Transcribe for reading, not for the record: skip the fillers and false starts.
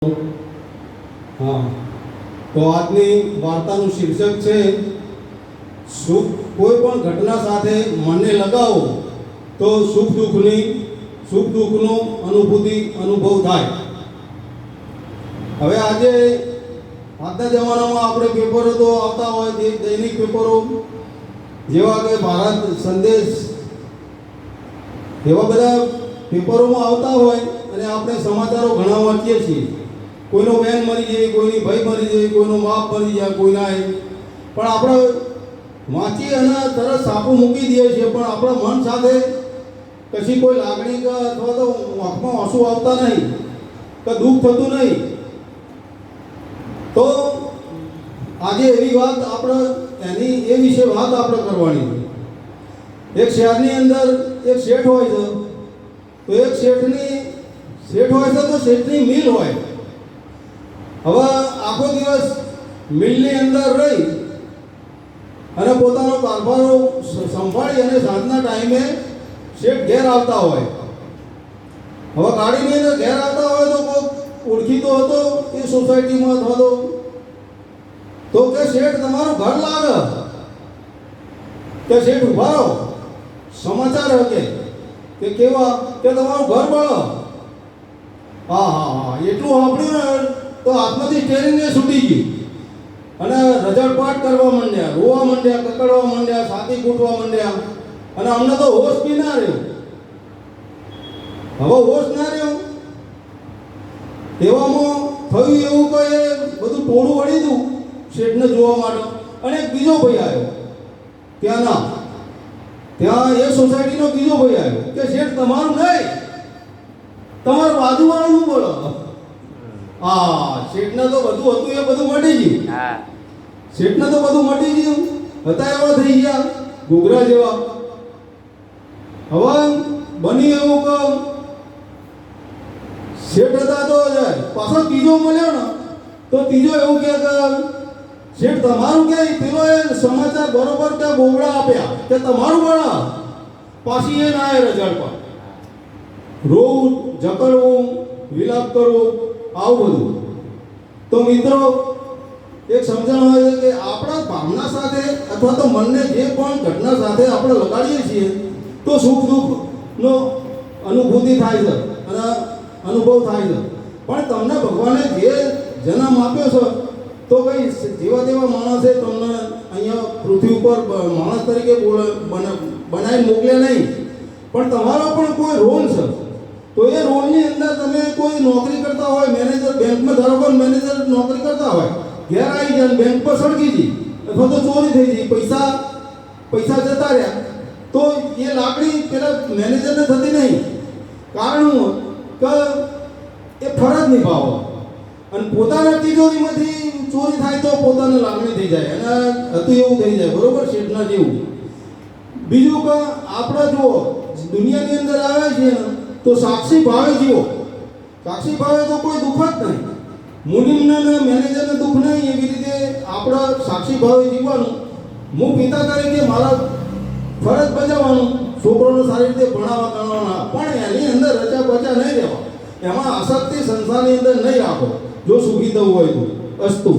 हाँ, तो આજની વાર્તાનું શીર્ષક છે સુખ કોઈ પણ ઘટના સાથે મનને લગાવો તો સુખ દુઃખનો અનુભવ થાય. હવે આજે આજના જમાનામાં આપણે પેપરો તો આવતા હોય, દૈનિક પેપરો જેવા કે ભારત સંદેશ એવા બધા પેપરોમાં આવતા હોય અને આપણે સમાચારો ઘણા વાંચીએ છીએ. કોઈનો બેન મરી જાય, કોઈની ભાઈ મરી જાય, કોઈનો બાપ મરી જાય, કોઈના પણ આપણે વાંચી અને તરત સાપું મૂકી દઈએ છીએ, પણ આપણા મન સાથે કશી કોઈ લાગણી કે અથવા તો આંખમાં આંસુ આવતા નહીં કે દુઃખ થતું નહીં. તો આજે એવી વાત આપણે એ વિશે વાત આપણે કરવાની છે. એક શહેરની અંદર એક શેઠ હોય છે, તો એક શેઠ હોય છે તો શેઠની મિલ હોય. હવે આખો દિવસ મિલની અંદર રહી અને પોતાનો કારભારો સંભાળી અને સાંજના ટાઈમે શેઠ ઘેર આવતા હોય. હવે ગાડીની અંદર ઘેર આવતા હોય તો કોઈ ઓળખીતો હતો એ સોસાયટીમાં અથવા તો કે શેઠ તમારું ઘર લાગે, કે શેઠ ઉભા રહો, સમાચાર હકે કે કેવા કે તમારું ઘર બળો. હા, એટલું સાંભળ્યું ને તો હાથમાંથી સ્ટેરિંગ છૂટી ગઈ અને રજળપાટ કરવા માંડ્યા, રોવા માંડ્યા, કકડવા માંડ્યા, છાતી કૂટવા માંડ્યા અને અમને તો હોશ બી ના રહ્યો. હવે હોશ ના રહ્યો એવામાં થયું એવું કે બધું ટોળું વળી દઉં શેઠને જોવા માટે. અને એક બીજો ભાઈ આવ્યો ત્યાં એ સોસાયટીનો બીજો ભાઈ આવ્યો કે શેઠ તમારું નહીં, તમારા બાજુવાળાનું બોલો. હા, શેઠને તો બધું હતું એ બધું મટી ગયું. શેઠને તો બધું મટી ગયું, હતા એવા થઈ ગયા ઘૂઘરા જેવા. હવે બની એવું કે શેઠ હતા તો પાછો ત્રીજો મળ્યો ને તો ત્રીજો એવું કે શેઠ તમારું કે પેલો એ સમાચાર બરોબર કે બોબડા આપ્યા કે તમારું બળા. પાછી એ ના રજળ પર રોવું, જકડવું, વિલાપ કરવો, આવું બધું. તો મિત્રો એક સમજણ હોય છે કે આપણા ભાવના સાથે અથવા તો મનને જે પણ ઘટના સાથે આપણે લગાડીએ છીએ તો સુખ દુઃખનો અનુભૂતિ થાય છે અને અનુભવ થાય છે. પણ તમને ભગવાને જે જન્મ આપ્યો છે તો કંઈ જેવા તેવા માણસે તમને અહીંયા પૃથ્વી ઉપર માણસ તરીકે બનાવી મોકલ્યા નહીં, પણ તમારો પણ કોઈ રોલ છે. તો એ રોલની અંદર તમે કોઈ નોકરી કરતા હોય, મેનેજર બેંકમાં ધારો કે મેનેજર નોકરી કરતા હોય, ઘેર આવી જાય બેંક પર સળગી ગઈ અથવા તો ચોરી થઈ ગઈ, પૈસા જતા રહ્યા, તો એ લાગણી પેલા મેનેજરને થતી નહીં. કારણ કે એ ફરજ નિભાવો અને પોતાના તિજોરીમાંથી ચોરી થાય તો પોતાને લાગણી થઈ જાય અને હતું એવું થઈ જાય, બરોબર, શેઠના જેવું. બીજું કે આપણે જુઓ દુનિયાની અંદર આવે છે તો સાક્ષી ભાવે જીવો. સાક્ષી ભાવે તો કોઈ દુઃખ જ નહીં, મુનિમને મેનેજરને દુઃખ નહીં. એવી રીતે આપણે સાક્ષી ભાવે જીવવાનું. હું પિતા તરીકે મારા ફરજ બજાવવાનું, છોકરોને સારી રીતે ભણાવવા કરવાના, પણ એની અંદર રચા બચા નહીં રહેવા, એમાં આસક્તિ સંસારની અંદર નહીં રાખો જો સુખી થવું હોય તો. અસ્તુ.